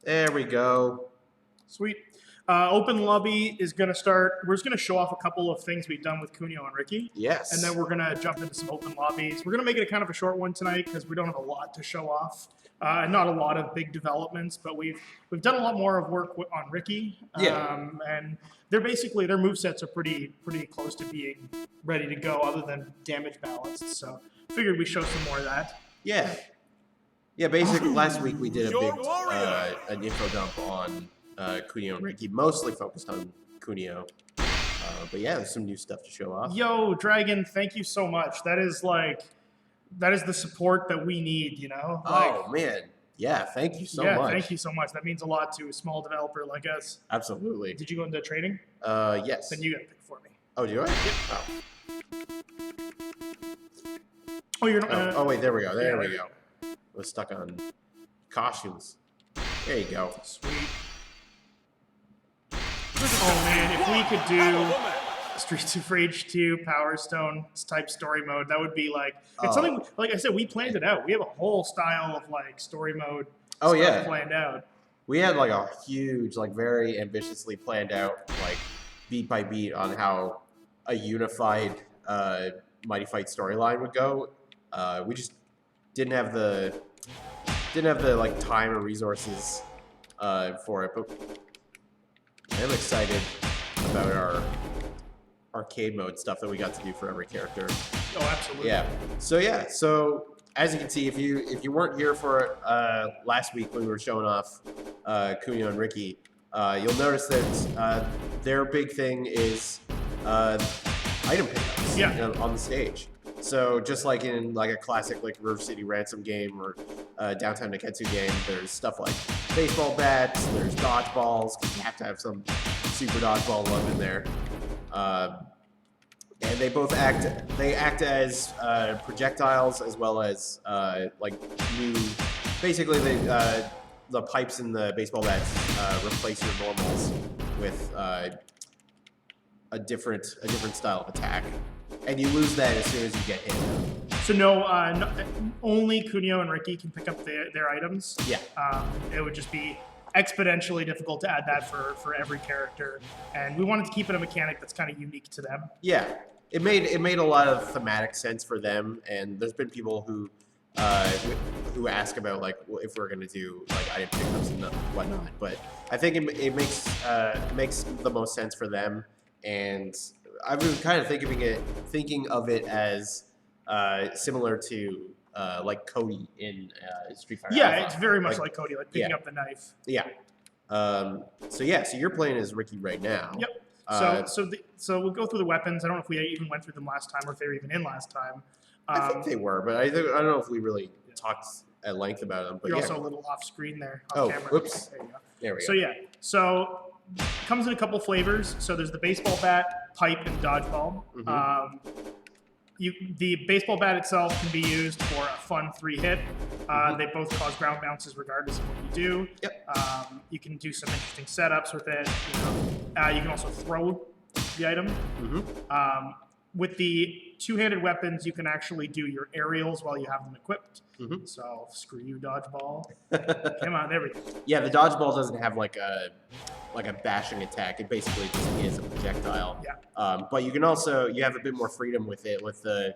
There we go. Sweet. Open lobby is going to start. We're just going to show off a couple of things we've done with Kunio and Riki. Yes. And then we're going to jump into some open lobbies. We're going to make it a kind of a short one tonight because we don't have a lot to show off. Not a lot of big developments, but we've done a lot more of work on Riki. And they're basically, their movesets are pretty close to being ready to go other than damage balanced. So figured we show some more of that. Yeah. Yeah, basically last week we did a big an info dump on Kunio and Riki, mostly focused on Kunio. But yeah, there's some new stuff to show off. Yo, Dragon, thank you so much. That is the support that we need, you know? Oh, man. Yeah, thank you so much. Yeah, thank you so much. That means a lot to a small developer like us. Absolutely. Did you go into trading? Yes. Then you got to pick for me. Oh, do I? Yeah. Oh, you're not. Oh, wait, there we go. There we go. I was stuck on costumes. There you go. Sweet. Oh, man, if we could do Streets of Rage 2, Power Stone type story mode, that would be like, it's something, like I said, we planned it out. We have a whole style of like story mode stuff planned out. We had like a huge, like very ambitiously planned out, like beat by beat on how a unified Mighty Fight storyline would go. We just didn't have the like time or resources for it, but I'm excited about our arcade mode stuff that we got to do for every character. Oh, absolutely. Yeah. So as you can see, if you weren't here for last week when we were showing off Kunio and Riki, you'll notice that their big thing is item pickups on the stage. So just like in like a classic like River City Ransom game or Downtown Neketsu game, there's stuff like baseball bats, there's dodgeballs, because you have to have some super dodgeball love in there. And they both act as projectiles as well as like new, basically the pipes in the baseball bats replace your normals with a different style of attack. And you lose that as soon as you get hit. So no, only Kunio and Riki can pick up their items. Yeah. It would just be exponentially difficult to add that for every character, and we wanted to keep it a mechanic that's kind of unique to them. Yeah, it made a lot of thematic sense for them, and there's been people who ask about like if we're gonna do like item pickups and whatnot, but I think it makes the most sense for them, and I've been kind of thinking of it as similar to like Cody in Street Fighter. Yeah, it's very much like Cody, like picking up the knife. Yeah. So you're playing as Riki right now. Yep. So we'll go through the weapons. I don't know if we even went through them last time or if they were even in last time. I think they were, but I don't know if we really talked at length about them. But you're also a little off screen there. Off camera. Whoops. There you go. There we go. So comes in a couple flavors. So there's the baseball bat, pipe, and dodgeball. Mm-hmm. The baseball bat itself can be used for a fun 3-hit. They both cause ground bounces regardless of what you do. Yep. You can do some interesting setups with it. You can also throw the item. Mm-hmm. With the two-handed weapons, you can actually do your aerials while you have them equipped. Mm-hmm. So screw you, dodgeball. Come on, there we go. Yeah, the dodgeball doesn't have like a bashing attack. It basically just is a projectile. Yeah. But you have a bit more freedom with it. With the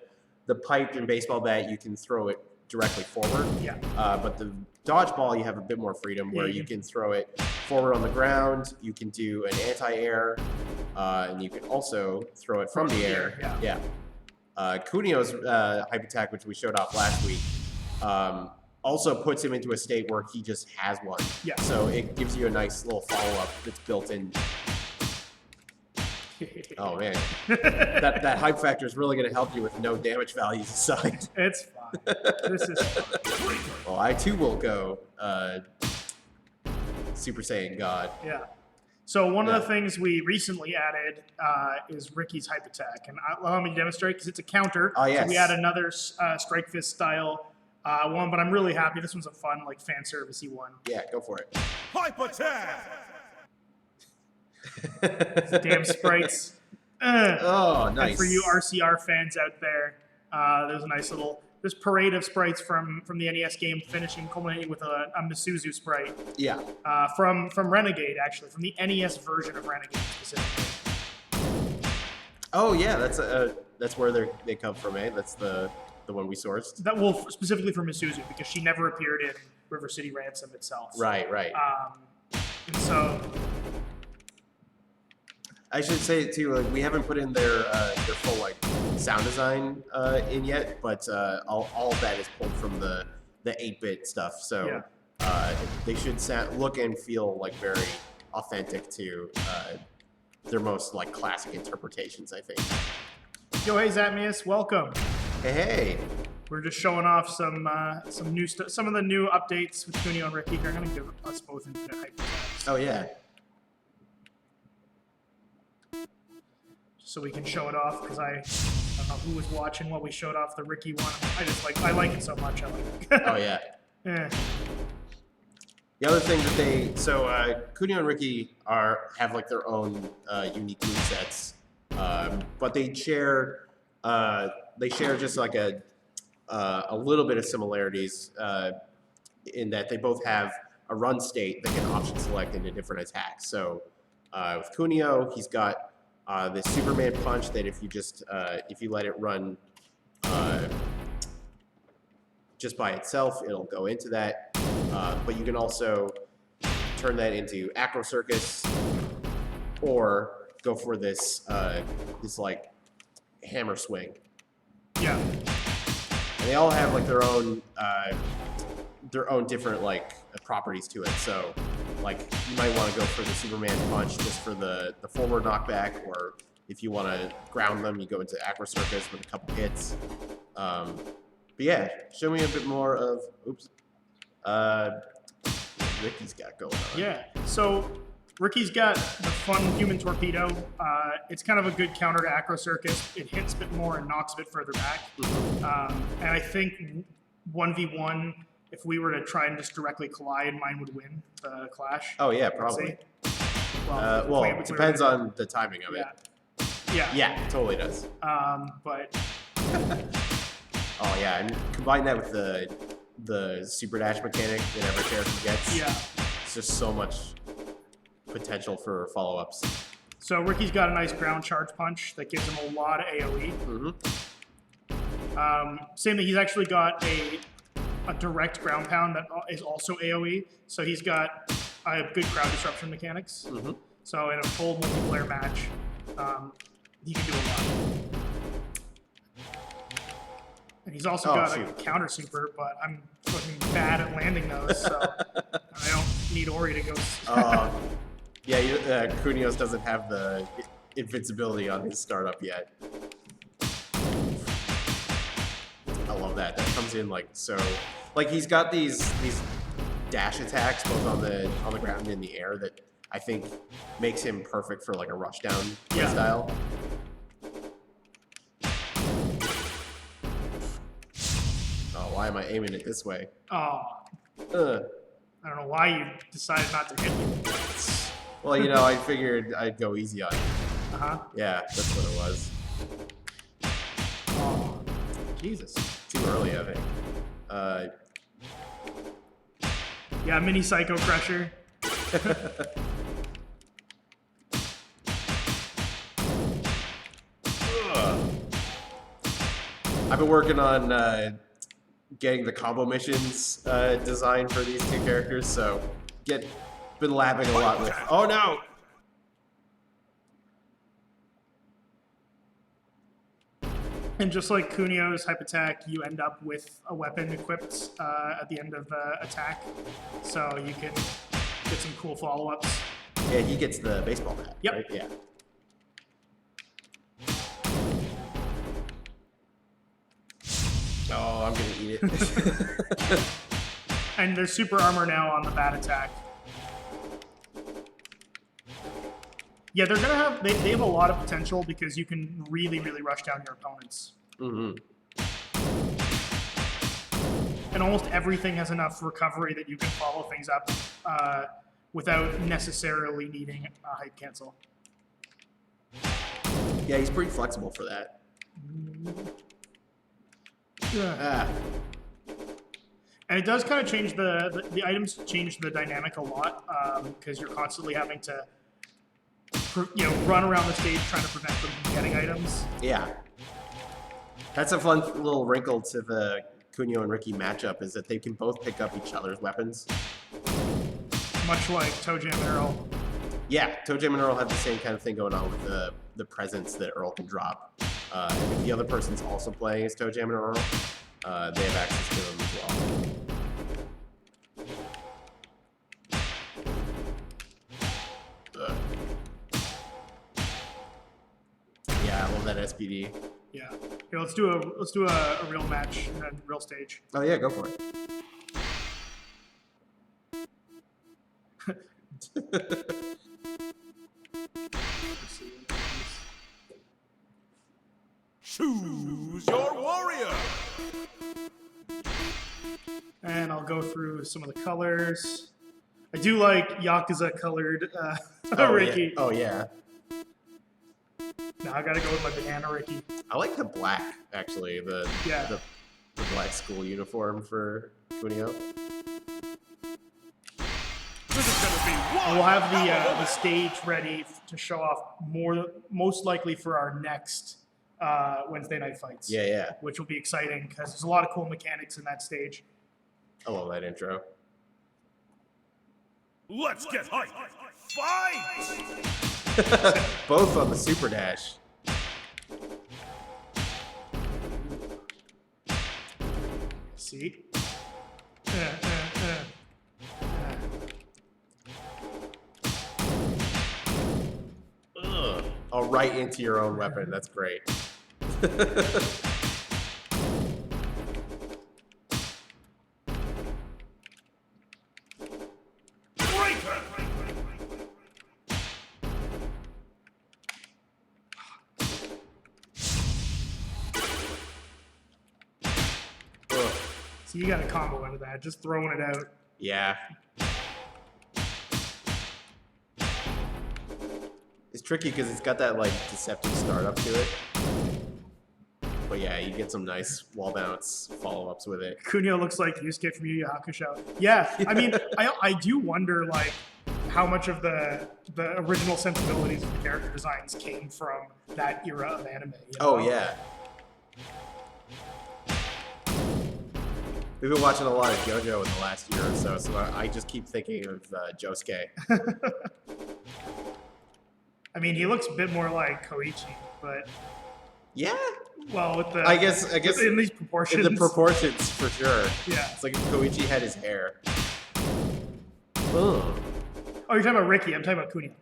pipe and baseball bat, you can throw it directly forward. Yeah. But the dodgeball, you have a bit more freedom where you can throw it forward on the ground. You can do an anti-air, and you can also throw it from the air. Yeah. Kunio's hype attack, which we showed off last week, also puts him into a state where he just has one. Yeah. So it gives you a nice little follow-up that's built in. Oh man, that hype factor is really going to help you with no damage values aside. It's fine. This is fine. Well, I too will go Super Saiyan God. Yeah. So one of the things we recently added is Riki's hype attack, and allow me to demonstrate because it's a counter. Oh yes. So we add another Strike Fist style one, but I'm really happy. This one's a fun, like fan servicey one. Yeah, go for it. Hype attack. Damn sprites. Oh, nice. And for you RCR fans out there, there's a nice little this parade of sprites from the NES game, culminating with a Misuzu sprite. Yeah. From Renegade, actually, from the NES version of Renegade specifically. Oh yeah, that's where they come from, eh? That's the one we sourced. That specifically for Misuzu, because she never appeared in River City Ransom itself. Right. And so I should say too, like, we haven't put in their full like sound design in yet, but all of that is pulled from the 8-bit stuff. So they should look and feel like very authentic to their most like classic interpretations, I think. Yo, hey Zatmius, welcome. Hey. We're just showing off some new stuff, some of the new updates with Kunio and Riki. They're gonna give us both infinite hype. Oh yeah. So we can show it off, because I don't know who was watching what we showed off the Riki one. I like it so much. I like it. Oh yeah. Yeah. The other thing that Kunio and Riki have like their own unique movesets, but they share just like a little bit of similarities in that they both have a run state that can option select into different attacks. So with Kunio, he's got this Superman punch that if you let it run just by itself, it'll go into that. But you can also turn that into Acro Circus, or go for this like hammer swing. Yeah. And they all have like their own different like properties to it. So like you might want to go for the Superman punch just for the forward knockback, or if you want to ground them, you go into Acro Circus with a couple hits. But yeah, show me a bit more of Riki's got going on. Yeah. So Riki's got the fun human torpedo. It's kind of a good counter to Acro Circus. It hits a bit more and knocks a bit further back. And I think 1v1, if we were to try and just directly collide, mine would win the clash. Oh yeah, probably. Well, it depends on the timing of it. Yeah, it totally does. But oh yeah, and combine that with the super dash mechanic that every character gets. Yeah, it's just so much potential for follow-ups. So Riki's got a nice ground charge punch that gives him a lot of AoE. Same thing, he's actually got a direct ground pound that is also AoE. So he's got good crowd disruption mechanics. So in a full multiplayer match, he can do a lot. And he's also got a counter super, but I'm fucking bad at landing those, so I don't need Ori to go. Yeah, Kunio's doesn't have the invincibility on his startup yet. I love that. That comes in like so. Like he's got these dash attacks both on the ground and in the air that I think makes him perfect for like a rushdown style. Oh, why am I aiming it this way? I don't know why you decided not to hit me. Well, I figured I'd go easy on it. Yeah, that's what it was. Oh, Jesus. Too early, I think. Yeah, mini Psycho Crusher. I've been working on getting the combo missions designed for these two characters, so been labbing a lot with. Oh no! And just like Kunio's hype attack, you end up with a weapon equipped at the end of the attack, so you can get some cool follow-ups. Yeah, he gets the baseball bat. Yep. Right? Yeah. Oh, I'm gonna eat it. And there's super armor now on the bat attack. Yeah, they're gonna have they have a lot of potential because you can really rush down your opponents. And almost everything has enough recovery that you can follow things up without necessarily needing a hype cancel. Yeah, he's pretty flexible for that. Ah. And it does kind of change the items change the dynamic a lot because you're constantly having to run around the stage trying to prevent them from getting items. Yeah. That's a fun little wrinkle to the Kunio and Riki matchup is that they can both pick up each other's weapons. Much like ToeJam and Earl. Yeah, ToeJam and Earl have the same kind of thing going on with the presents that Earl can drop. If the other person's also playing as ToeJam and Earl, they have access to them as well. Yeah, I love that SPD. Yeah. Here, let's do a real match and then real stage. Oh yeah, go for it. Choose your warrior. And I'll go through some of the colors. I do like Yakuza colored Riki. Yeah. Oh yeah. Now I gotta go with my banana Riki. I like the black actually. The black school uniform for Kunio. This is gonna be one. We'll have the stage ready to show off most likely for our next Wednesday night fights. Yeah, yeah. Which will be exciting because there's a lot of cool mechanics in that stage. I love that intro. Let's get hyped. Fight! Both on the Super Dash. See? Ugh. Oh, right into your own weapon. That's great. So you got a combo into that, just throwing it out. Yeah. It's tricky because it's got that like deceptive startup to it. But yeah, you get some nice wall bounce follow-ups with it. Kunio looks like Yusuke from Yu Yu Hakusho. Yeah, I mean, I do wonder like how much of the original sensibilities of the character designs came from that era of anime. You know? Oh yeah. We've been watching a lot of JoJo in the last year or so, so I just keep thinking of Josuke. I mean, he looks a bit more like Koichi, but yeah. Well, with the I guess in these proportions. In the proportions for sure. Yeah. It's like if Koichi had his hair. Ugh. Oh, you're talking about Riki. I'm talking about Kunio.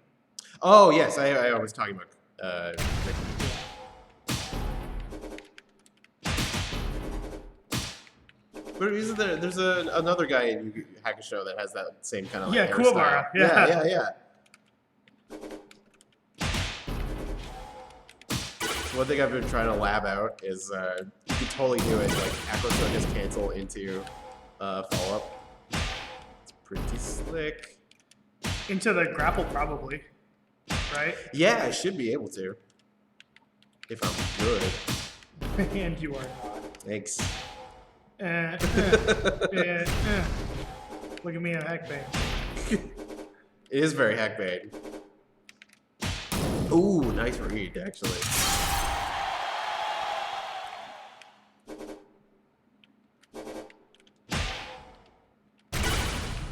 Oh yes, I was talking about Riki. But isn't there's another guy in Yu Yu Hakusho that has that same kind of like Kuwabara. hairstyle. Yeah. One thing I've been trying to lab out is you can totally do it like Acro just cancel into follow up. It's pretty slick. Into the grapple, probably. Right? Yeah, I should be able to. If I'm good. And you are not. Thanks. Look at me in Hackbane. It is very hackbait. Ooh, nice read, actually.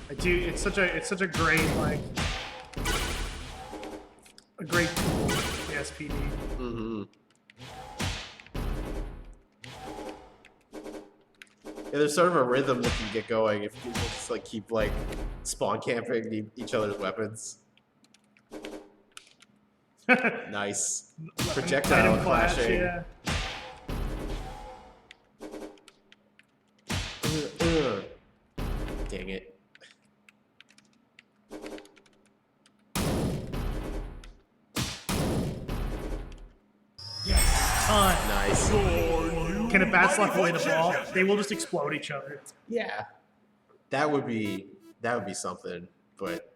I do. It's such a great like a great tool. The SPD. Mm-hmm. Yeah, there's sort of a rhythm that can get going if people just like keep like spawn camping each other's weapons. Nice. Projectile Item clash, clashing. yeah. Dang it. Yes. Nice. Can a bat slap away the ball? They will just explode each other. Yeah. That would be something, but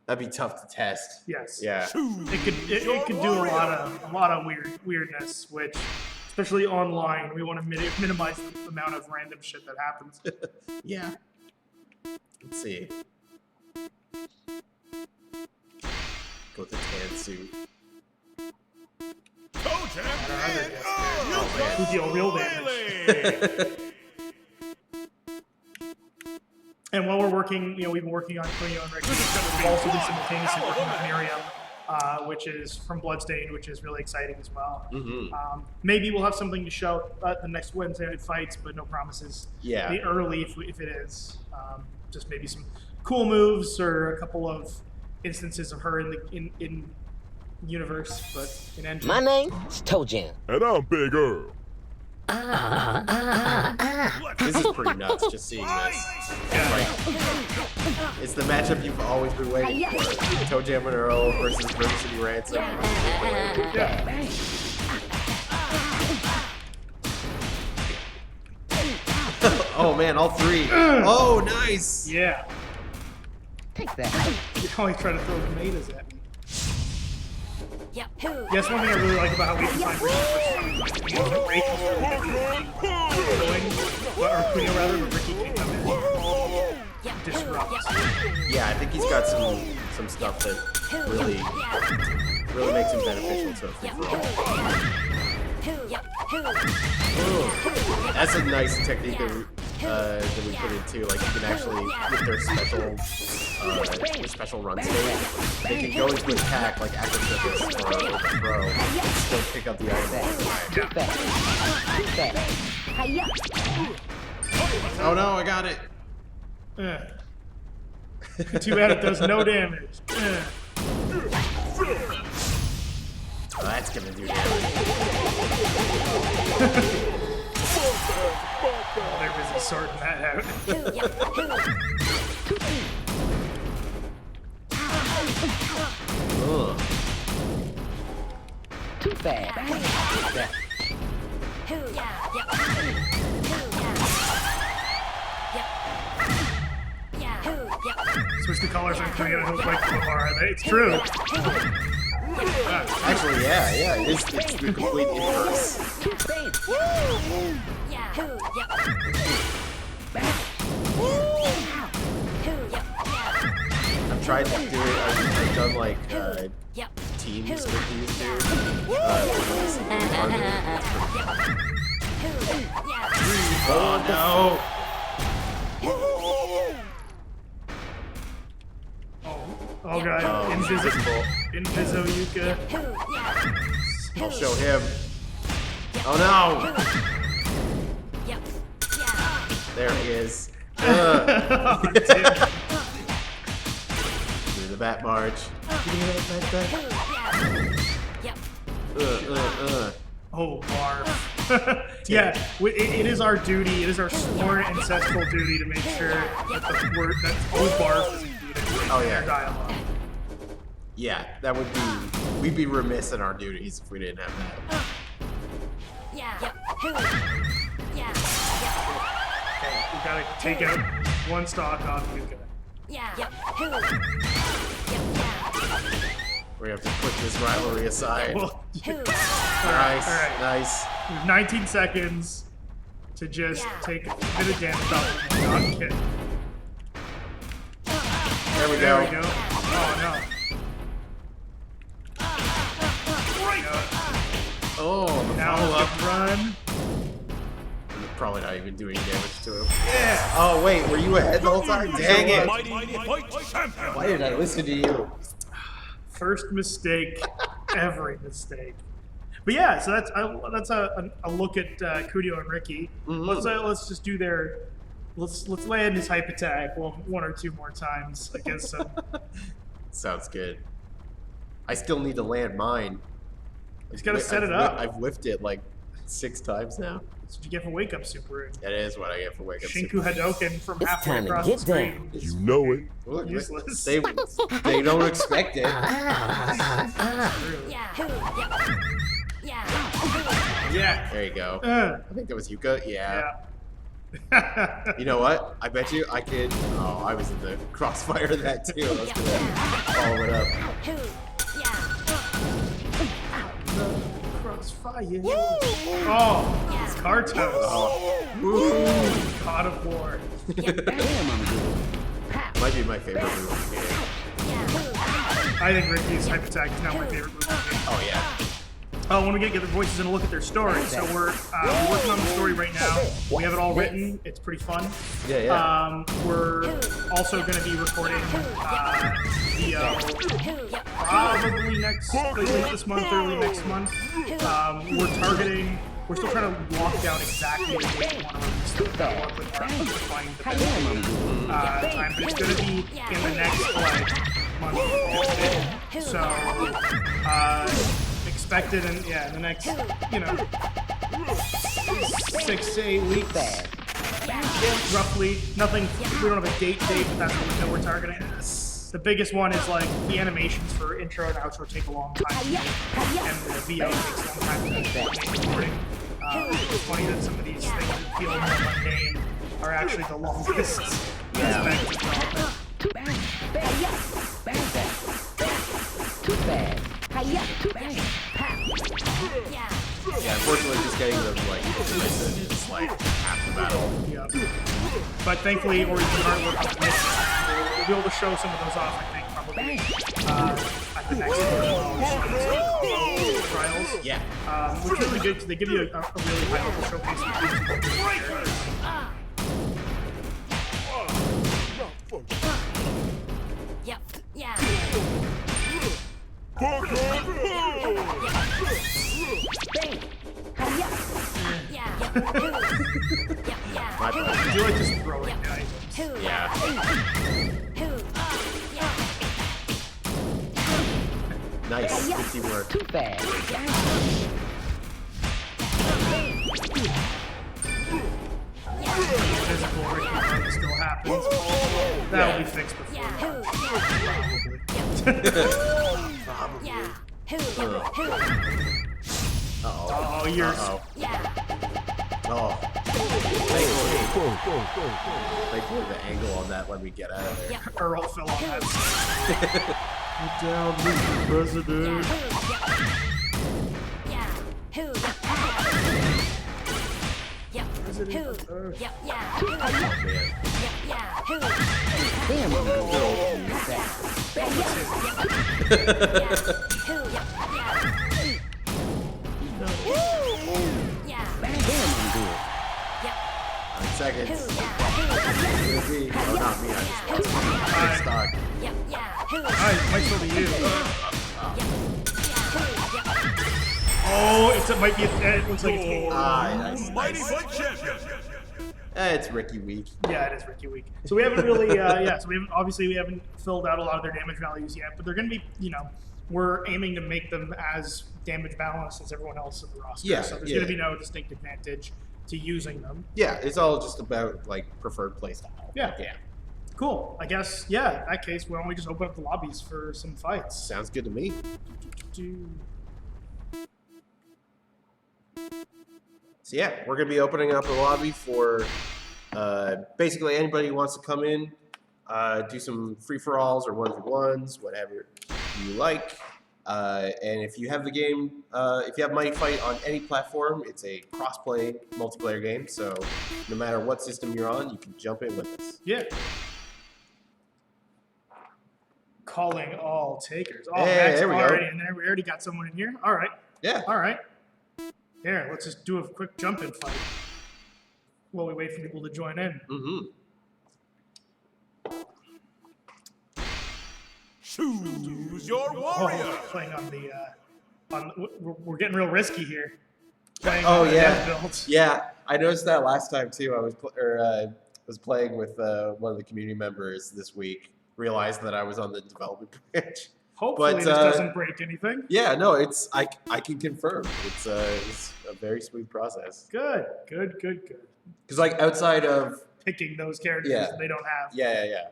that'd be tough to test. Yes. Yeah. It could do a lot of weirdness, which especially online. We want to minimize the amount of random shit that happens. Yeah. Let's see. Go with the tan suit. Toe jam and Who deal real damage. yooka-laylee. And while we're working, we've been working on Kunio and Riki. We've also been simultaneously working on Miriam, which is from Bloodstained, which is really exciting as well. Maybe we'll have something to show at the next Wednesday Night Fights, but no promises. Yeah. Be early if it is. Just maybe some cool moves or a couple of instances of her in universe, but in engine. My name is Toe Jam. And I'm Big Earl. This is pretty nuts, just seeing this. Like, it's the matchup you've always been waiting for. Toe Jam and Earl versus City Ransom. Yeah. Oh man, all three. Oh, nice. Yeah. Take that. You're always trying to throw tomatoes at me. Yes, one thing I really like about how we design Riki versus Riki or Kunio rather, but Riki can come in and disrupt. Yeah, I think he's got some stuff that really makes him beneficial to a free-for-all. That's a nice technique that we put in too. Like you can actually, with their special run state, they can go into attack like acrobatics or overthrow, still pick up the item. Oh no, I got it. Too bad it does no damage. Oh, that's gonna do damage. They're busy sorting that out. Ugh. Too bad. Switch the colors on Kunio to look like Kuwabara. It's true. Actually, yeah, it's the complete inverse. I've tried to do it. I've done like teams with these two. Oh no! Oh god, Inviso Yuka. I'll show him. Oh no! There he is. Do the bat march. Oh, barf. Yeah, it is our duty, it is our sworn ancestral duty to make sure that the word, that oh barf is included in their dialogue. Yeah, that would be, we'd be remiss in our duties if we didn't have that. Okay, we gotta take out one stock off Yuka. We have to put this rivalry aside. Well, Nice, alright. nice. We have 19 seconds to just take a bit of damage off of him. Not kidding. There we There go. we go. Oh no. Oh, the Now follow-up. we run. Probably not even doing damage to him. Yeah. Oh wait, were you ahead the whole time? Dang it! Mighty Fight Champion. Why did I listen to you? First mistake, every mistake. But yeah, so that's a look at Kunio and Riki. Let's just do their let's land his hype attack one or two more times against them. Sounds good. I still need to land mine. He's got to set it up. I've whiffed it like 6 times now. That's what you get for Wake Up Super. That is what I get for wake up. Shinku Hadoken from It's halfway time to across the get screen. down. is You know it. Look, useless. they don't expect it. Yeah. There you go. Uh, I think that was Yuka. Yeah. yeah. You know what? I bet you I could. Oh, I was in the crossfire of that too. I was gonna follow it up. was fire. Oh, it's Cartos. God of War. Might be my favorite move in the game. I think Ricky's Hype Attack is now my favorite move. Oh yeah. Oh, when we get their voices and a look at their story. So we're working on the story right now. We have it all written. It's pretty fun. Yeah. We're also going to be recording video probably late this month, early next month. We're still trying to lock down exactly the date we want to release the work with our to find the best time, but it's going to be in the next month and a bit. So expected in the next 6 to 8 weeks. Roughly. Nothing, we don't have a date, but that's the window we're targeting. The biggest one is like the animations for intro and outro take a long time to make, and the VO takes a long time to make recording. It's funny that some of these things that feel more mundane are actually the longest aspect of development. Yeah, unfortunately, just getting them like implemented is like half the battle. Yeah. But thankfully, or even artwork on the mission, we'll be able to show some of those off, I think, probably at the next trials. Yeah. Which is really good because they give you a really high level showcase of the characters. My bad. I do like just throwing items. Yeah. Nice. Good teamwork. Physical Riki still happens. That'll be fixed before Probably. Oh, you're. Oh. Thankfully, the angle on that let me get out of there. Earl fell on that. Get down, Mr. President. Seconds. Oh, not me. I just lost stock. Alright, might still be you. Oh, it might be. It looks like it's me. Nice. Mighty Fight Champion. It's Riki week. Yeah, it is Riki week. So we haven't really, so we haven't filled out a lot of their damage values yet, but they're going to be, we're aiming to make them as damage balanced as everyone else in the roster. Yeah, So there's going to be no distinct advantage to using them. Yeah, it's all just about like preferred playstyle. Yeah. Yeah. Cool. I guess, yeah, in that case, why don't we just open up the lobbies for some fights? Sounds good to me. So yeah, we're gonna be opening up a lobby for basically anybody who wants to come in, do some free-for-alls or 1v1s, whatever you like. And if you have the game, if you have Mighty Fight on any platform, it's a cross-play multiplayer game. So no matter what system you're on, you can jump in with us. Yeah. Calling all takers. Oh, Hey, Max there we go. already in there. We already got someone in here. All right. Yeah. All right. Here, let's just do a quick jump-in fight while we wait for people to join in. Mm-hmm. Choose your Oh, warrior. playing on the we're getting real risky here. Playing Oh on the yeah, death builds. yeah. I noticed that last time too. I was playing with one of the community members this week. Realized that I was on the development branch. Hopefully But, this doesn't break anything. Yeah, no, it's I can confirm it's a very smooth process. Good. Because like outside of Picking those characters Yeah. that they don't have. yeah.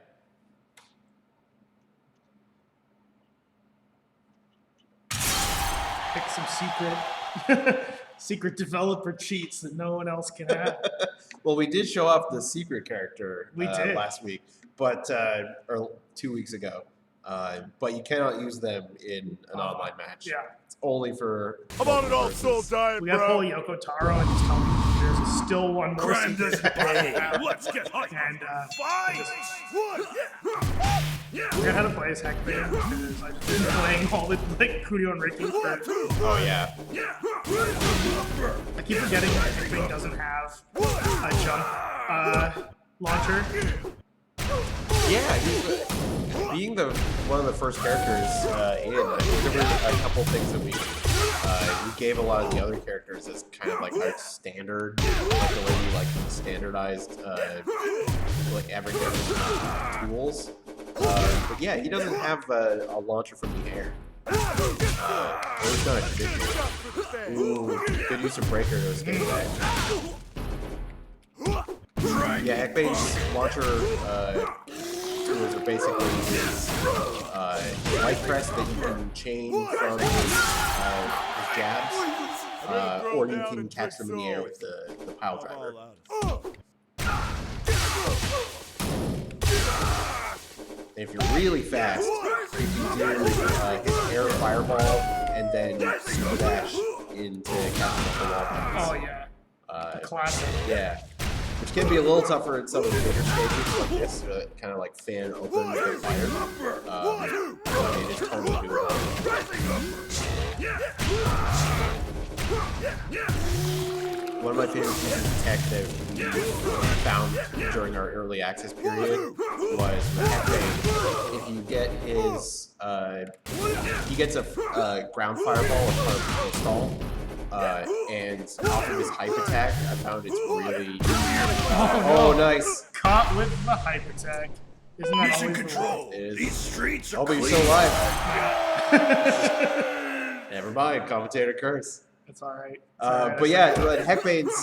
Pick some secret developer cheats that no one else can have. Well, we did show off the secret character We did. last week, but or 2 weeks ago. but you cannot use them in an online match. Yeah. It's only for. I'm on an local all-soul versus. diet, We got to pull bro. Yoko Taro and just tell me there's still one more Crime secret. doesn't pay. Let's get hype. And Fight! One! I forgot how to play as Heckbane because I've been playing all the like Kunio and Riki for. Oh yeah. I keep forgetting that Heckbane doesn't have a jump launcher. Yeah, being one of the first characters in, I think there were a couple things that we gave a lot of the other characters as kind of like our standard, like the way we like standardized like every character's tools. But yeah, he doesn't have a launcher from the air. Or he's not a traditional. Ooh, good use of breaker to escape that. Yeah, Heckbane's launcher tools are basically his light press that you can chain from his jabs, or you can catch them in the air with the pile driver. And if you're really fast, you can do his air fireball and then super dash into catching up the wall. Oh yeah, classic. Yeah. Which can be a little tougher in some of the bigger stages like this, kind of like fan open with fire. But it is totally doable. One of my favorite pieces of tech that we found during our early access period was Heckbane. If you get his, he gets a ground fireball as part of the install. And off of his hype attack, I found it's really. Oh, nice! Caught with the hype attack. Isn't that Mission always control. It is. These streets are Oh, but you're clean. still alive. Never mind, commentator curse. It's all right. But yeah, but Heckbane's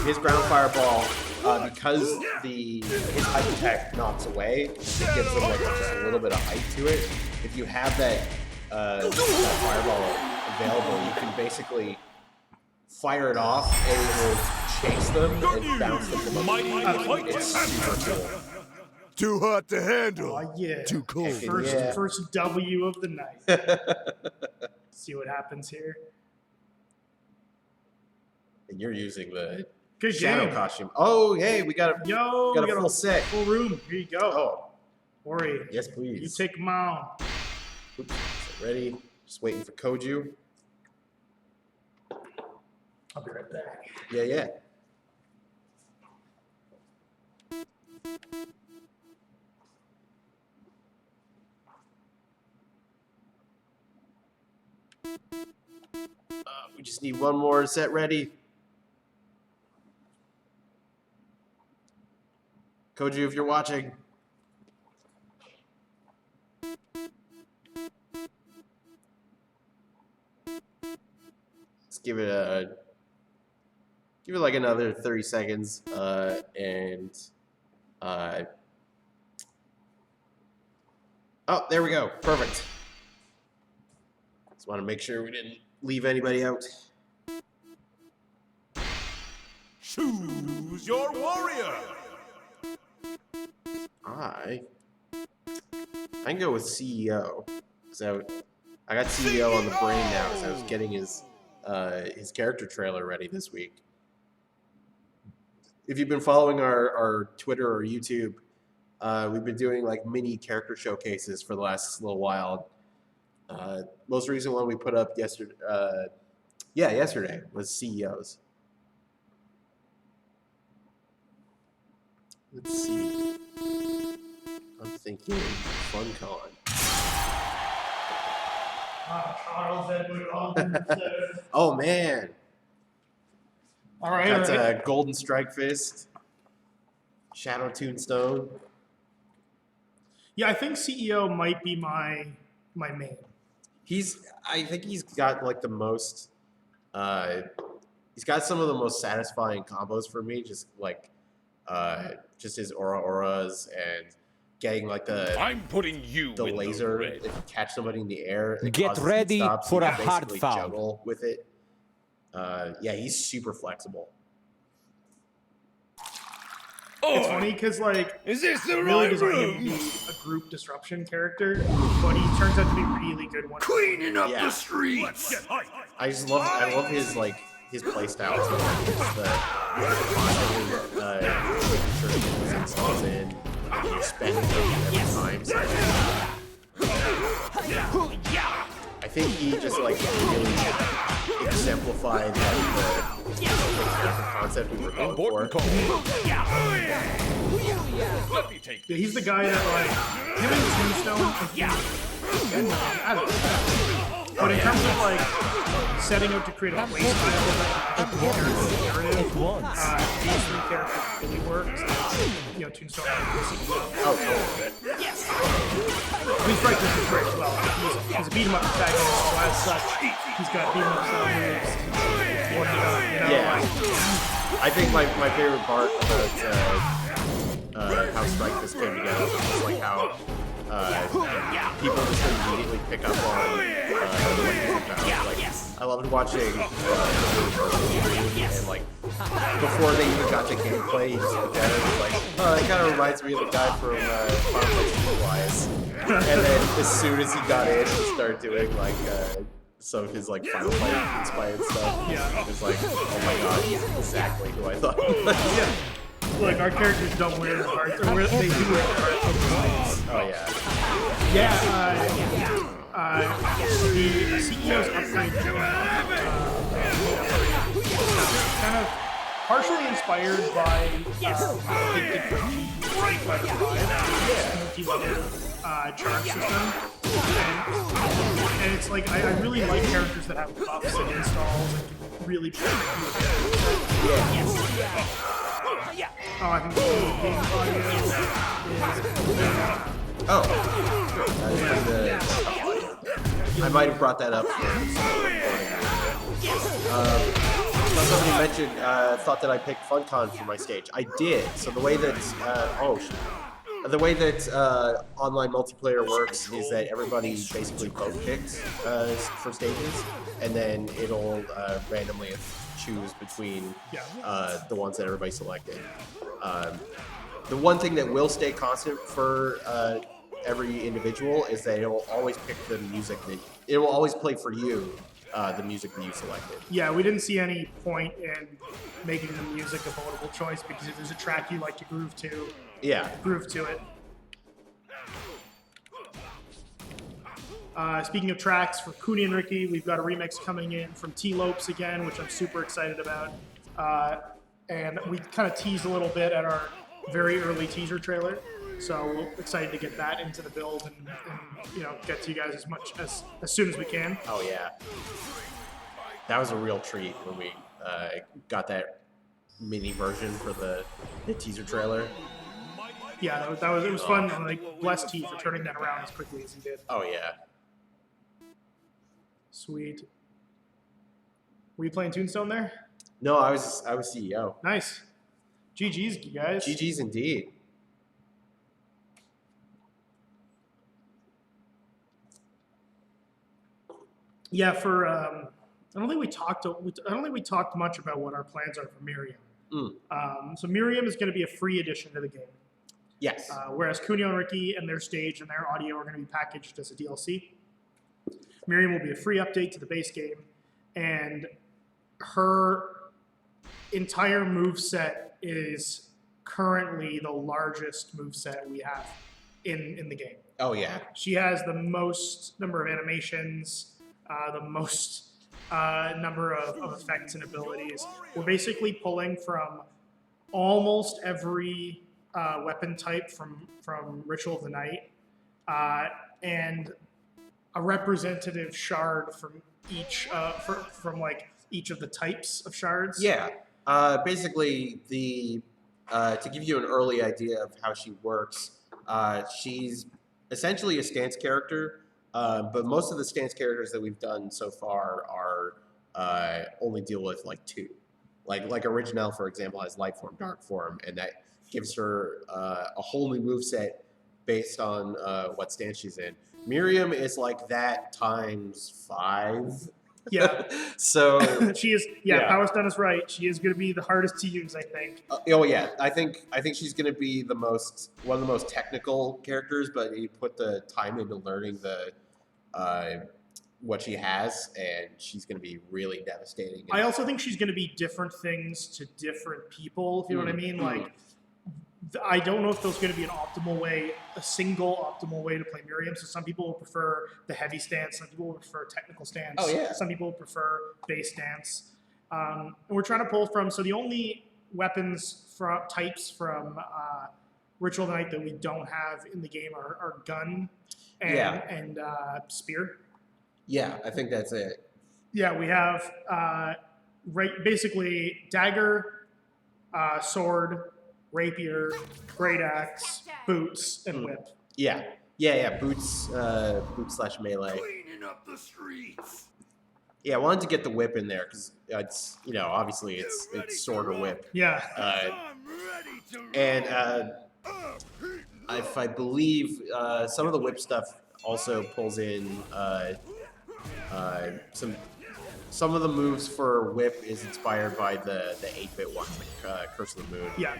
his ground fireball, because his hype attack knocks away, it gives him like just a little bit of height to it. If you have that fireball available, you can basically fire it off and it will chase them and bounce them from up. It's super cool. Too hot to handle. Oh yeah. Too cold. First W of the night. See what happens here. And you're using the Good shadow game. costume. Oh, hey, we got a Yo, got we a full set. full room. Here you go. Oh, Ori, yes, please. you take them on. Oops, ready? Just waiting for Koju. I'll be right back. Yeah, yeah. We just need one more set ready. Koju, if you're watching. Let's give it like another 30 seconds, oh, there we go. Perfect. Just want to make sure we didn't leave anybody out. Choose your warrior. I can go with CEO. So I got CEO on the brain now because I was getting his character trailer ready this week. If you've been following our Twitter or YouTube, we've been doing like mini character showcases for the last little while. Most recent one we put up yesterday. Yesterday was CEOs. Let's see. I'm thinking FunCon. Charles Edward Robinson. Oh man, All right. got all right. Golden Strike Fist, Shadow Tombstone. Yeah, I think CEO might be my main. I think he's got like the most. He's got some of the most satisfying combos for me. Just like, just his auras and getting like I'm putting you the in laser. the red. If you catch somebody in the air, it Get causes ready heat stops, for you a can hard basically foul. juggle with it. Yeah, he's super flexible. It's funny because like Is this the really right designed him to room? be a group disruption character, but he turns out to be really good when Cleaning up Yeah. the streets. Get high. I love his like his playstyle too. Just the constantly making sure he gets his installs in. You spend them every time. So I think he just like really exemplified like the character concept we were going for. Important call. Let me take Yeah, he's the guy that like him and Tombstone. I don't know. But in terms of like setting out to create a playstyle that narrative, these three characters really works. You know, Tombstone. Oh, totally. He's right. This is great as well. He's a beat 'em up protagonist, so as such, he's got beat 'em up style moves. What he does, you know, Yeah. like, I think my favorite part about how Strike this came together was like how people just immediately pick up on what he's about. Like, I loved watching and like before they even got to gameplay, he just looked at it and was like, oh, that kind of reminds me of the guy from Final Fantasy Wise. And then as soon as he got in, he started doing like some of his like Final Fight inspired stuff. Yeah. It was like, oh my god, he's exactly who I thought he was. yeah. Like our characters don't wear their hearts, or they do wear their hearts on the sleeves. Oh yeah. Yeah, the CEO's upgrade kind of partially inspired by Big Dick Riki multi-level charge system. And it's like, I really like characters that have buffs and installs and can really play with Oh, I think the game audio is... Oh. I might have brought that up. Somebody mentioned, thought that I picked FunCon for my stage. I did. So the way that, online multiplayer works is that everybody basically vote picks for stages, and then it'll randomly choose between the ones that everybody selected. The one thing that will stay constant for every individual is that it will always pick the music that it will always play for you. The music that you selected. Yeah, we didn't see any point in making the music a votable choice because if there's a track you like to groove to, groove to it. Speaking of tracks for Kunio and Riki, we've got a remix coming in from T-Lopes again, which I'm super excited about. And we kind of teased a little bit at our very early teaser trailer. So we're excited to get that into the build and you know, get to you guys as soon as we can. Oh yeah, that was a real treat when we got that mini version for the teaser trailer. Yeah, it was fun. And like, bless T for turning that around as quickly as he did. Oh yeah. Sweet. Were you playing Tombstone there? No, I was CEO. Nice. GG's, you guys. GG's indeed. Yeah, for I don't think we talked much about what our plans are for Miriam. So Miriam is going to be a free addition to the game. Yes. Whereas Kunio and Riki and their stage and their audio are going to be packaged as a DLC. Miriam will be a free update to the base game, and her entire moveset is currently the largest moveset we have in the game. Oh yeah. She has the most number of animations, the most number of effects and abilities. We're basically pulling from almost every weapon type from Ritual of the Night, and a representative shard from each from like each of the types of shards. Yeah. Basically, to give you an early idea of how she works, she's essentially a stance character, but most of the stance characters that we've done so far are only deal with like two. Like Original, for example, has Light Form, Dark Form, and that gives her a whole new moveset based on what stance she's in. Miriam is like that times 5, Yeah. So She is. Yeah, Power Stone is right. She is going to be the hardest to use, I think. oh yeah, I think she's going to be one of the most technical characters, but you put the time into learning the what she has, and she's going to be really devastating. I also think she's going to be different things to different people, if you know what I mean. Like, I don't know if there's going to be a single optimal way to play Miriam. So some people will prefer the heavy stance, some people will prefer technical stance. Oh, yeah. Some people will prefer base stance. And we're trying to pull from, so the only weapons types from Ritual of the Night that we don't have in the game are gun and spear. Yeah, I think that's it. Yeah, we have basically dagger, sword, rapier, great axe, boots, and whip. Yeah, boots, boots / melee. Cleaning up the streets. Yeah, I wanted to get the whip in there because it's obviously it's sword or whip. Yeah. I'm ready to And if I believe some of the whip stuff also pulls in some of the moves for whip is inspired by the 8-bit ones, like Curse of the Moon. Yeah.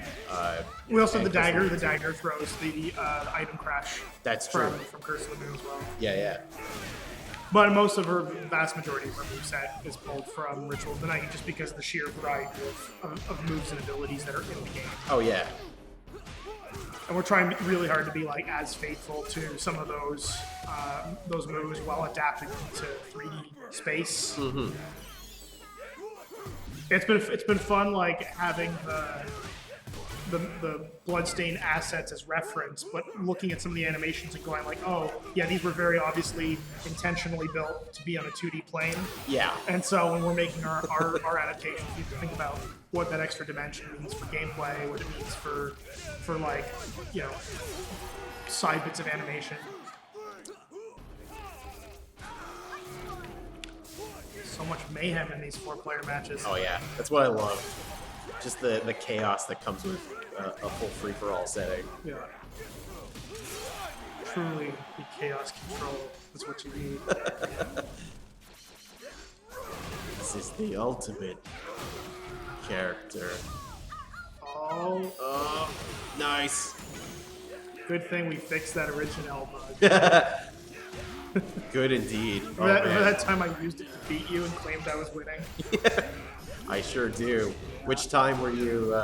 We also have the and dagger. The dagger throws the item crash. That's true. From Curse of the Moon as well. Yeah. But vast majority of her moveset is pulled from Ritual of the Night just because of the sheer variety of moves and abilities that are in the game. Oh yeah. And we're trying really hard to be like as faithful to some of those moves while adapting them to 3D space. Mm-hmm. It's been fun like having the Bloodstain assets as reference, but looking at some of the animations and going like, oh yeah, these were very obviously intentionally built to be on a 2D plane. Yeah. And so when we're making our adaptations, you have to think about what that extra dimension means for gameplay, what it means for like, side bits of animation. So much mayhem in these 4-player matches. Oh yeah, that's what I love. Just the chaos that comes with a full free-for-all setting. Yeah. Truly, the chaos control is what you need. This is the ultimate character. Oh, Nice. good thing we fixed that original bug. Good indeed. Oh, Remember man. that time I used it to beat you and claimed I was winning? I sure do. Which time were you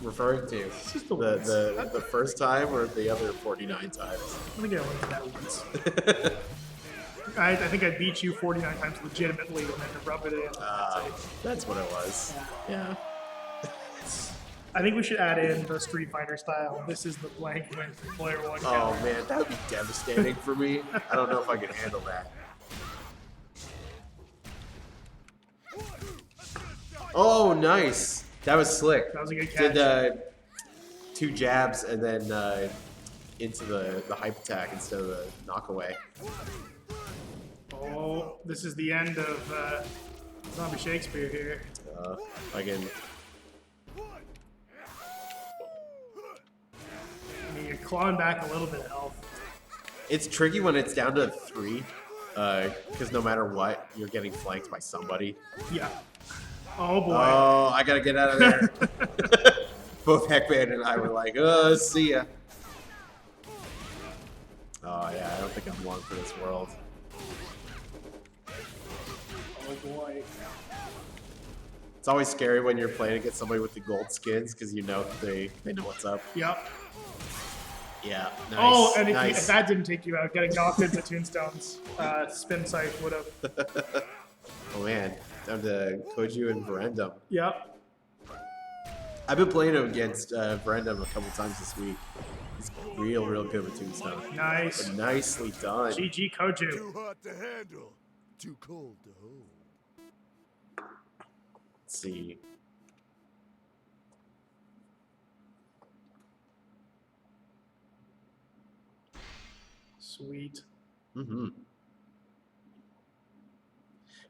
referring to? Just the once. The first time or the other 49 times? I think I went to that once. I think I beat you 49 times legitimately and then to rub it in. That's what it was. Yeah. I think we should add in the Street Fighter style. This is the blank win for player one. Oh man, that would be devastating for me. I don't know if I can handle that. Oh, nice. That was slick. That was a good catch. Did 2 jabs and then into the hype attack instead of the knockaway. Oh, this is the end of Zombie Shakespeare here. If I can. I mean, you're clawing back a little bit of health. It's tricky when it's down to 3, because no matter what, you're getting flanked by somebody. Yeah. Oh boy. Oh, I gotta get out of there. Both Heckband and I were like, see ya. Oh yeah, I don't think I'm long for this world. Oh boy. It's always scary when you're playing against somebody with the gold skins because you know they know what's up. Yep. Yeah, nice. Oh, and if, nice. if that didn't take you out, getting knocked into Tombstone's spin scythe would have. Oh man, down to Koju and Verendum. Yep. I've been playing him against Verendum a couple times this week. He's real good with Tombstone. Nice. But nicely done. GG Koju. Too hot to handle, too cold to hold. Let's see. Sweet. Mm-hmm.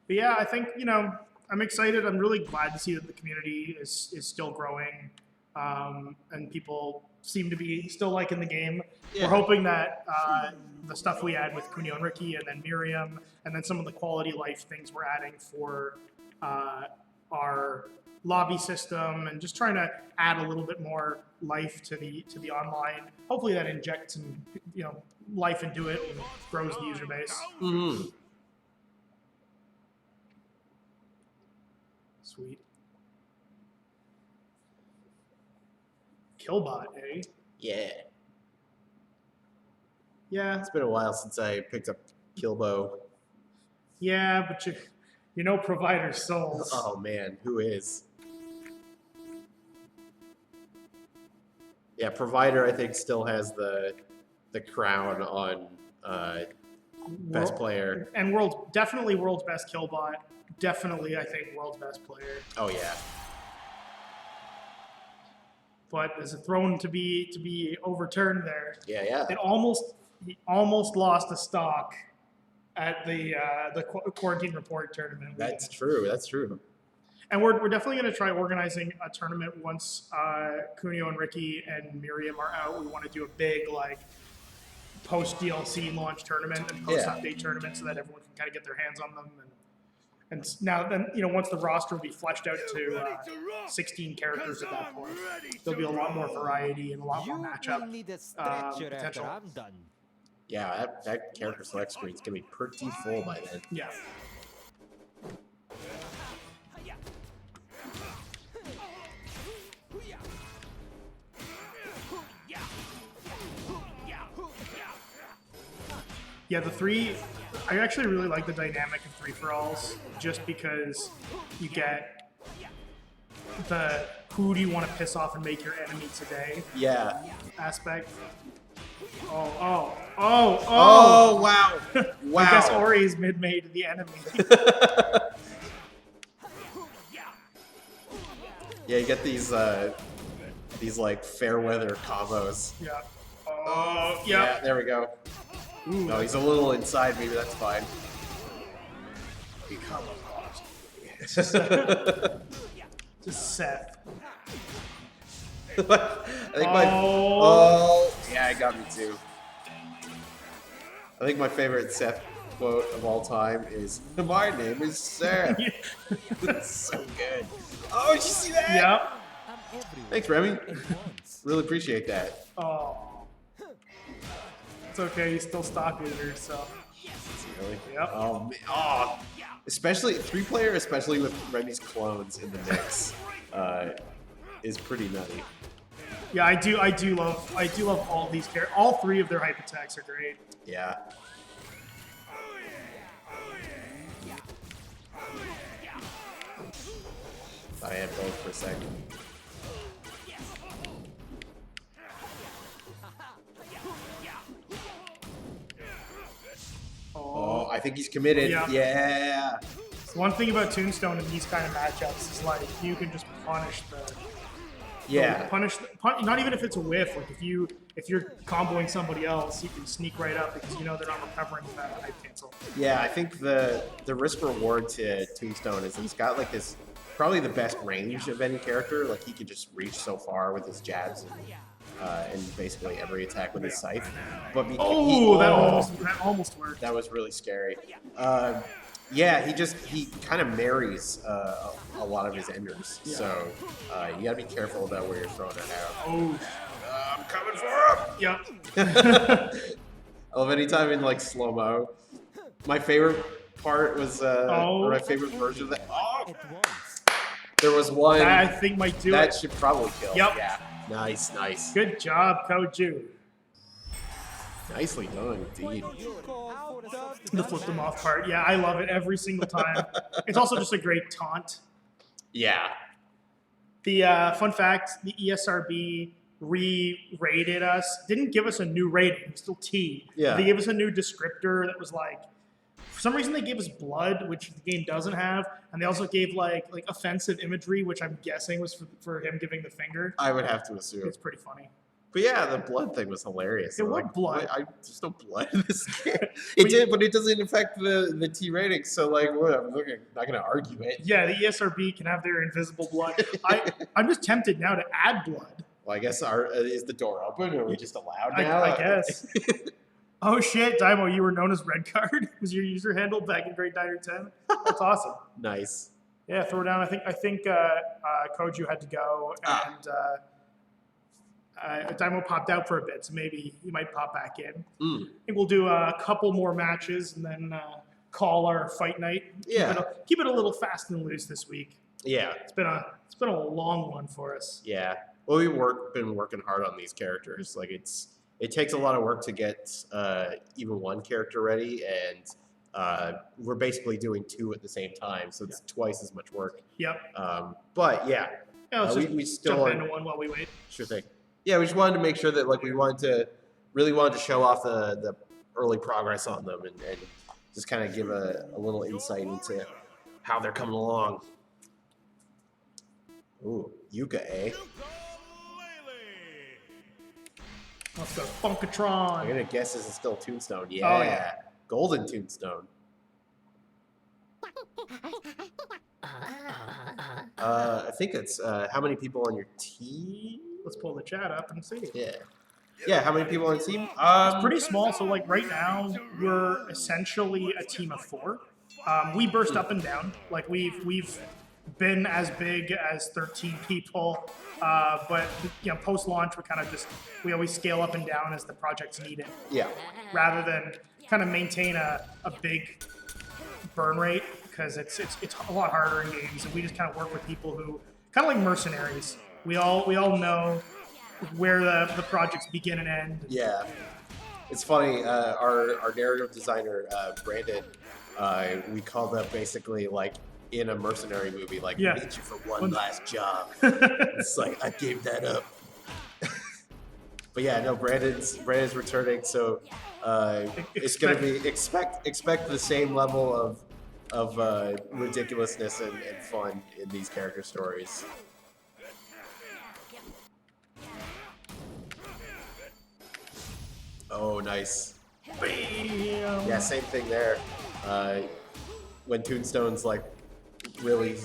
But yeah, I think, I'm excited. I'm really glad to see that the community is still growing. and people seem to be still liking the game. Yeah. We're hoping that the stuff we add with Kunio and Riki, and then Miriam, and then some of the quality of life things we're adding for our lobby system, and just trying to add a little bit more life to the online. Hopefully that injects some life into it and grows the user base. Mm-hmm. Sweet. Killbot, eh? Yeah. Yeah, It's been a while since I picked up Killbow. yeah, but you know Provider Souls. Oh man, who is? Yeah, Provider I think still has the crown on best player. And definitely world's best Killbot. Definitely, I think, world's best player. Oh yeah. But there's a throne to be overturned there. Yeah. He almost lost a stock at the quarantine report tournament. That's true. That's true. And we're definitely going to try organizing a tournament once Kunio and Riki and Miriam are out. We want to do a big post DLC launch tournament and post update tournament so that everyone can kind of get their hands on them. And now then once the roster will be fleshed out to 16 characters at that point, there'll be a lot more variety and a lot more matchup potential. Yeah, that character select screen's gonna be pretty full by then. Yeah. Yeah, I actually really like the dynamic of 3-for-alls just because you get the who do you want to piss off and make your enemy today aspect. Oh, wow. Wow. I guess Ori's mid-made the enemy. Yeah, you get these like fair weather combos. Yeah. Yeah, there we go. Ooh, No, he's a little inside me, but that's fine. become a boss. Just Seth. I think yeah, it got me too. I think my favorite Seth quote of all time is, "My name is Seth." That's so good. Oh, did you see that? Yep. Thanks, Remy. Really appreciate that. Oh. It's okay, he's still stock leader, so. Really? Yep. Oh, man. Oh, especially 3-player, especially with Remy's clones in the mix, is pretty nutty. Yeah, I do love all these characters. All 3 of their hype attacks are great. Yeah. I had both for a second. Oh, I think he's committed. Yeah. Yeah. One thing about Tombstone in these kind of matchups is you can just punish not even if it's a whiff. Like if you're comboing somebody else, you can sneak right up because they're not recovering from that hype cancel. Yeah, I think the risk reward to Tombstone is he's got this probably the best range of any character. Like he can just reach so far with his jabs and basically every attack with his scythe. But that almost worked. That was really scary. Yeah, he kind of marries a lot of his enders. Yeah. So you gotta be careful about where you're throwing it out. Oh, I'm coming for him. Yep. I love anytime in slow mo. My favorite part was or my favorite version of that. Oh, there was one that I think might do that it. should probably kill. Yep. Yeah. Nice. Good job, Koju. Nicely done, indeed. The flip them off part. Yeah, I love it every single time. It's also just a great taunt. Yeah. The fun fact, the ESRB re-rated us. Didn't give us a new rating. It was still T. Yeah. They gave us a new descriptor that was for some reason they gave us blood, which the game doesn't have, and they also gave like offensive imagery, which I'm guessing was for him giving the finger. I would have to assume. It's pretty funny. But yeah, the blood thing was hilarious. It was blood. There's no blood in this game. It did, but it doesn't affect the T rating. So like, I'm not gonna argue it. Yeah, the ESRB can have their invisible blood. I'm just tempted now to add blood. Well, I guess is the door open? Or are we just allowed now? I guess. Oh shit, Daimo, you were known as Red Card. Was your user handle back in grade 9 or 10? That's awesome. Nice. Yeah, throw down. I think Koju had to go, and Daimo popped out for a bit, so maybe he might pop back in. I think we'll do a couple more matches and then call our fight night. Keep it a little fast and loose this week. Yeah. It's been a long one for us. Yeah. Well, we've been working hard on these characters. Like it takes a lot of work to get even one character ready, and we're basically doing 2 at the same time, so it's twice as much work. Yep. But yeah, we still jump into one while we wait. Sure thing. Yeah, we just wanted to make sure that like we really wanted to show off the early progress on them and just kind of give a little insight into how they're coming along. Ooh, Yuka, eh? Let's go Funkatron. I'm gonna guess this is still Tombstone. Yeah. Oh, yeah. Golden Tombstone. I think it's how many people on your team? Let's pull the chat up and see. Yeah, how many people on the team? It's pretty small, so like right now we're essentially a team of 4. We burst up and down. Like we've been as big as 13 people, but post launch we always scale up and down as the projects need it. Yeah. Rather than kind of maintain a big burn rate, because it's a lot harder in games, and we just kind of work with people who kind of like mercenaries. We all know where the projects begin and end. Yeah. It's funny, our narrative designer, Brandon, we called up basically like in a mercenary movie, like, we need you for one last job. It's like, I gave that up. But yeah, no, Brandon's returning, so it's going to be, expect the same level of ridiculousness and fun in these character stories. Oh, nice. Bam. Yeah, same thing there. When Tombstone's like really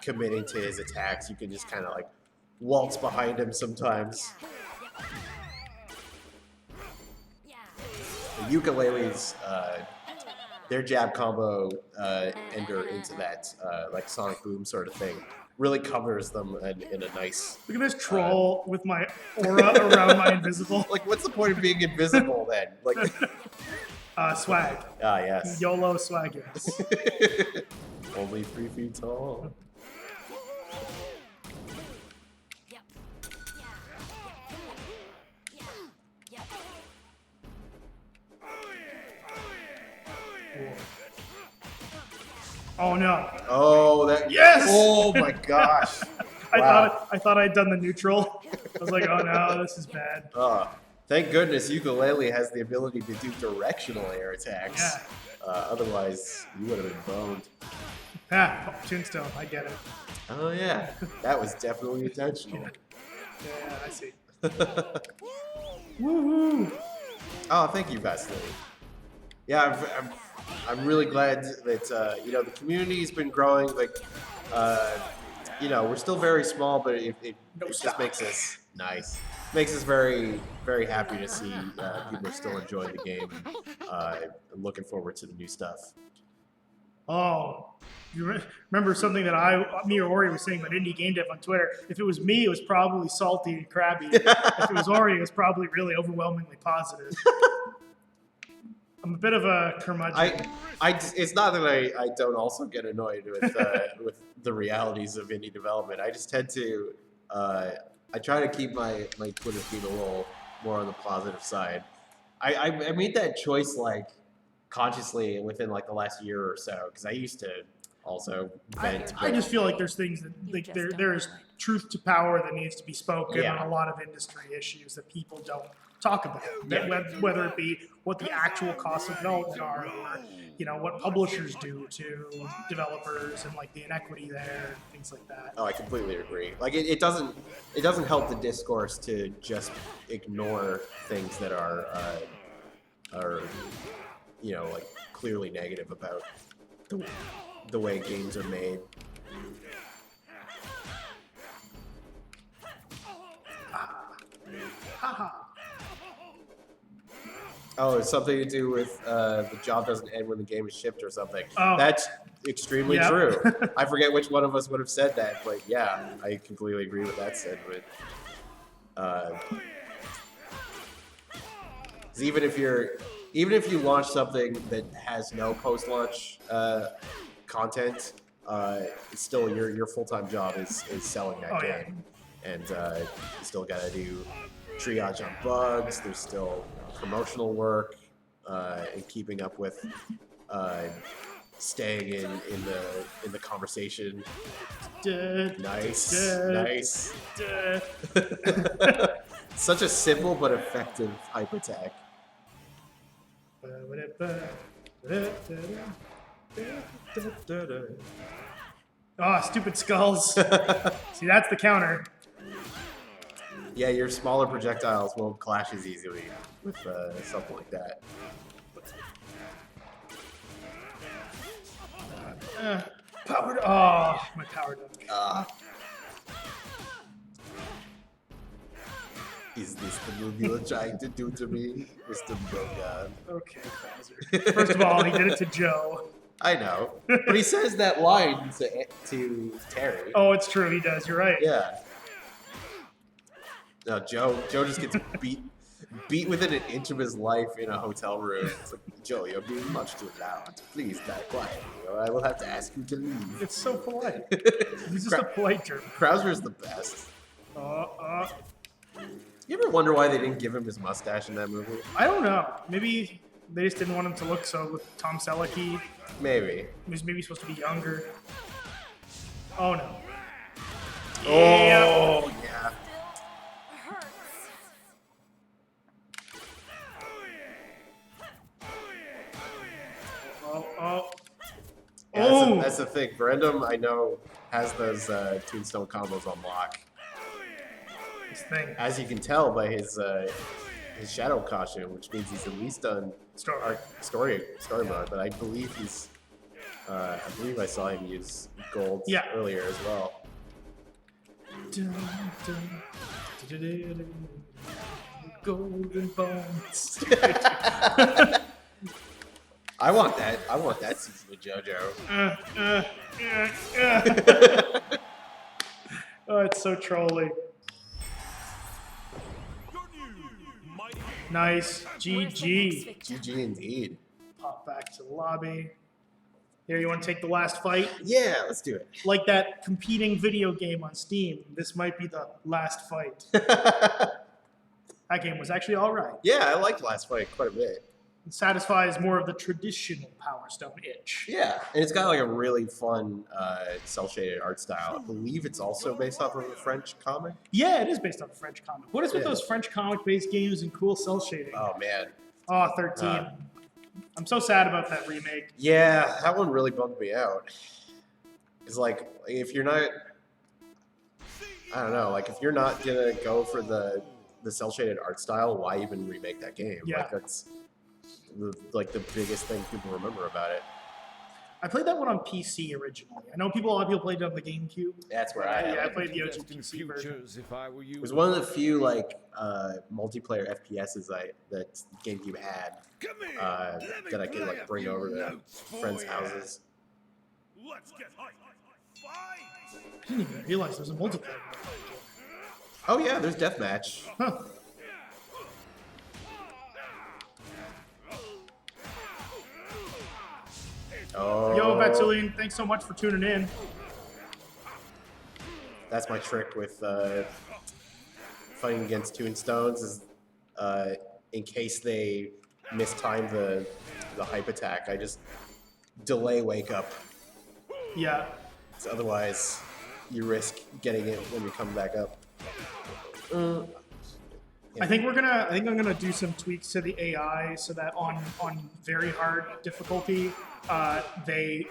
committing to his attacks, you can just kind of like waltz behind him sometimes. The yooka-laylees, their jab combo enter into that like sonic boom sort of thing. Really covers them in a nice... Look at this troll with my aura around my invisible. Like, what's the point of being invisible then? Like, swag. Ah, yes. YOLO swag, yes. Only 3 feet tall. Oh no! Oh, that! Yes! Oh my gosh! I thought I'd done the neutral. I was like, oh no, this is bad. Thank goodness Yooka-Laylee has the ability to do directional air attacks. Yeah. Otherwise, you would have been boned. Tombstone, I get it. Oh yeah, that was definitely intentional. Yeah, I see. Woohoo! Oh, thank you, Vasily. Yeah, I'm really glad that the community's been growing. Like, we're still very small, but it just makes us makes us very, very happy to see people are still enjoying the game and looking forward to the new stuff. Oh, you remember something that me or Ori was saying about indie game dev on Twitter? If it was me, it was probably salty and crabby. If it was Ori, it was probably really overwhelmingly positive. I'm a bit of a curmudgeon. It's not that I don't also get annoyed with with the realities of indie development. I just tend to I try to keep my Twitter feed a little more on the positive side. I made that choice like consciously within like the last year or so, because I used to also vent. I just feel like there's things that like there is truth to power that needs to be spoken on a lot of industry issues that people don't talk about. Whether it be what the actual costs of development are, or what publishers do to developers, and like the inequity there, and things like that. Oh, I completely agree. Like it doesn't help the discourse to just ignore things that are like clearly negative about the way games are made. Haha. Oh, it's something to do with the job doesn't end when the game is shipped or something. Oh. That's extremely Yep. true. I forget which one of us would have said that, but yeah, I completely agree with that sentiment. 'Cause even if you launch something that has no post-launch content, it's still your full-time job is selling that Oh, game, and you still gotta do triage on bugs. There's still promotional work and keeping up with staying in the conversation. Nice. Such a simple but effective hype attack. Oh, stupid skulls. See, that's the counter. Yeah, your smaller projectiles won't clash as easily with something like that. Powered. Oh, my power duck. Is this the move you're trying to do to me, Mr. Bogan? Okay, Bowser. First of all, he did it to Joe. I know, but he says that line to Terry. Oh, it's true. He does. You're right. Yeah. No, Joe just gets beat within an inch of his life in a hotel room. It's like, Joe, you're being much too loud. Please die quietly, or I will have to ask you to leave. It's so polite. He's just a polite German. Krauser's the best. You ever wonder why they didn't give him his mustache in that movie? I don't know. Maybe they just didn't want him to look so with Tom Selleck. Maybe. He was maybe supposed to be younger. Oh no. Oh, yeah. Oh. Yeah, that's the thing. Brandom, I know, has those Tombstone combos on lock. This thing. As you can tell by his shadow costume, which means he's at least done story mode. But I believe I saw him use gold earlier as well. Golden bones. I want that season of JoJo. Oh, it's so trolly. Nice. GG. GG indeed. Pop back to the lobby. Here, you want to take the last fight? Yeah, let's do it. Like that competing video game on Steam, this might be the last fight. That game was actually all right. Yeah, I liked last fight quite a bit. It satisfies more of the traditional Power Stone itch. Yeah, and it's got like a really fun cel-shaded art style. I believe it's also based off of a French comic. Yeah, it is based on a French comic. What is with Yeah. those French comic-based games and cool cel shading? Oh man. Oh, 13. I'm so sad about that remake. Yeah, that one really bummed me out. It's like if you're not, I don't know, like if you're not gonna go for the cel-shaded art style, why even remake that game? Yeah. Like that's the biggest thing people remember about it. I played that one on PC originally. I know a lot of people played it on the GameCube. That's where I I am. played the OG PC version. It was one of the few like multiplayer FPSs that GameCube had that I could like bring over to friends' houses. Let's get hyped. Fight! I didn't even realize there was a multiplayer. Oh yeah, there's deathmatch. Huh. Oh. Yo, Betsulian, thanks so much for tuning in. That's my trick with fighting against Tombstones is in case they mistime the hype attack, I just delay wake up. Yeah. So otherwise, you risk getting it when you come back up. I think I'm gonna do some tweaks to the AI so that on very hard difficulty, they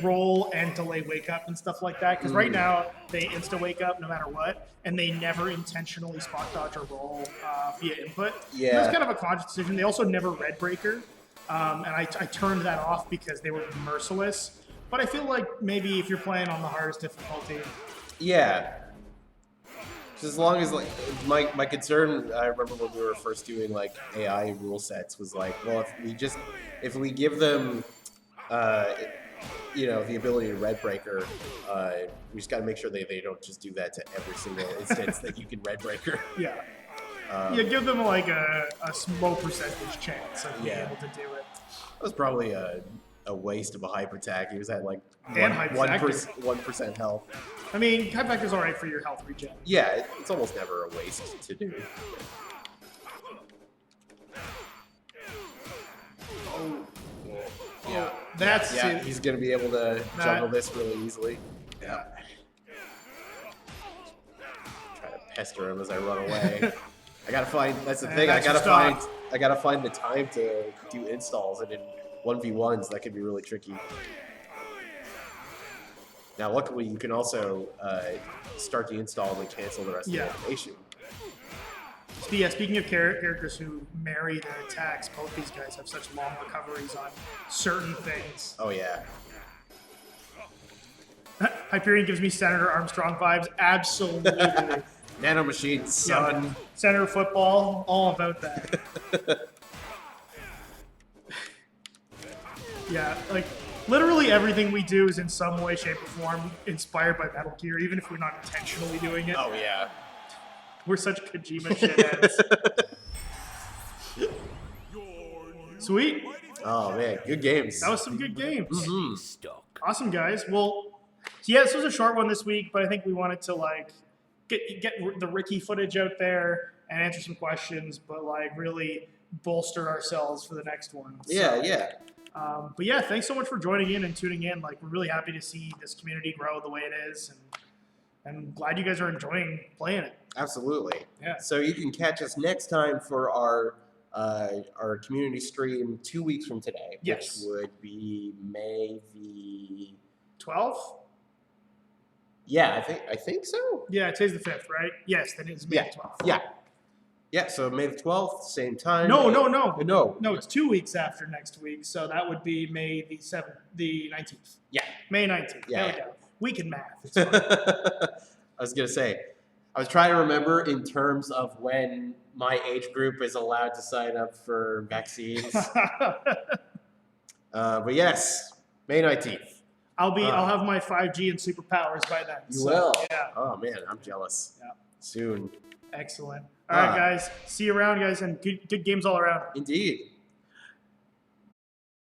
roll and delay wake up and stuff like that. Because right now they insta wake up no matter what, and they never intentionally spot dodge or roll via input. Yeah. That's kind of a conscious decision. They also never red breaker, and I turned that off because they were merciless. But I feel like maybe if you're playing on the hardest difficulty, yeah. Just as long as like my concern, I remember when we were first doing like AI rule sets was like, well, if we give them, you know, the ability to red breaker, we just got to make sure they don't just do that to every single instance that you can red breaker. yeah, give them like a small percentage chance of being able to do it. That was probably a waste of a hyper attack. He was at like And hyper attack. 1% health. I mean, Hype Factor's all right for your health regen. Yeah, it's almost never a waste to do. Yeah, That's it. he's gonna be able to juggle this really easily. Yeah. Try to pester him as I run away. I gotta find. That's the thing. I that's your gotta find the time to do installs, and in 1v1s that can be really tricky. Now, luckily, you can also start the install and then cancel the rest of the animation. Speaking of characters who marry their attacks, both these guys have such long recoveries on certain things. Oh yeah. Hyperion gives me Senator Armstrong vibes. Absolutely. Nano machines, son. Senator football, all about that. Yeah, like literally everything we do is in some way, shape, or form inspired by Metal Gear, even if we're not intentionally doing it. Oh yeah. We're such Kojima shitheads. Sweet. Oh man, good games. That was some good games. Stuck. Awesome, guys. Well, yeah, this was a short one this week, but I think we wanted to like get the Riki footage out there and answer some questions, but like really bolster ourselves for the next one. Yeah, yeah. But yeah, thanks so much for joining in and tuning in. Like, we're really happy to see this community grow the way it is, and I'm glad you guys are enjoying playing it. Absolutely. Yeah. So you can catch us next time for our community stream 2 weeks from today, Yes. which would be May the 12th? Yeah, I think so. Yeah, today's the 5th, right? Yes, then it's May Yeah. 12th. Yeah. Yeah, so May the 12th, same time. No. No. It's 2 weeks after next week, so that would be May the 7th, the 19th. Yeah. May 19th. Yeah. There we go. We can math. It's fine. I was going to say, I was trying to remember in terms of when my age group is allowed to sign up for vaccines. But yes, May 19th. I'll have my 5G and superpowers by then. You will? Yeah. Oh, man, I'm jealous. Yeah. Soon. Excellent. All right, guys. See you around, guys, and good games all around. Indeed.